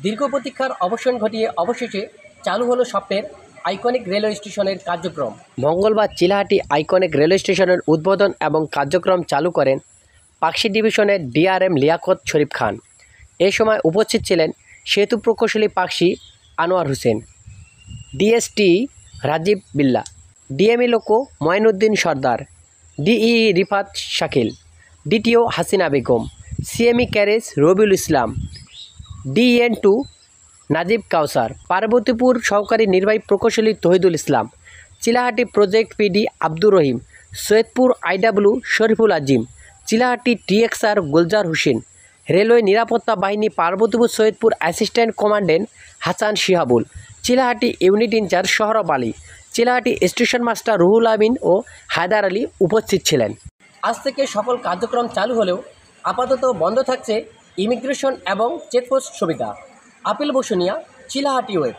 দীর্ঘ প্রতীক্ষার অবসান ঘটিয়ে অবশেষে চালু হলো স্বপ্নের আইকনিক রেলওয়ে স্টেশনের কার্যক্রম। মঙ্গলবার চিলাহাটি আইকনিক রেলওয়ে স্টেশনের উদ্বোধন এবং কার্যক্রম চালু করেন পাকশি ডিভিশনের ডিআরএম লিয়াকত শরীফ খান। এ সময় উপস্থিত ছিলেন সেতু প্রকৌশলী Pakshi Anwar Hossain, DST Rajib Billa, DME loco Moinuddin Sardar, DE Rifat Shakil, DTO Hasina Begum, CME carriage Rabiul Islam, ডিএন2 নাজিব কাউসার, পার্বতীপুর সহকারী নির্বাহী প্রকৌশলী Tohidul Islam, Chilahati project PD Abdur Rahim, Saidpur IW Shariful Azim, Chilahati TXR Gulzar Hossain, railway নিরাপত্তা বাহিনী Parbatipur Saidpur assistant commandant Hasan Shihabul, Chilahati unit in charge Sohrab Ali, Chilahati station master Ruhul Amin ও হায়দার আলী উপস্থিত ছিলেন। আজ থেকে সকল কার্যক্রম চালু হলেও আপাতত বন্ধ থাকছে ইমিগ্রেশন এবং চেকপোস্ট সুবিধা। Appeal Basunia, Chilahati web.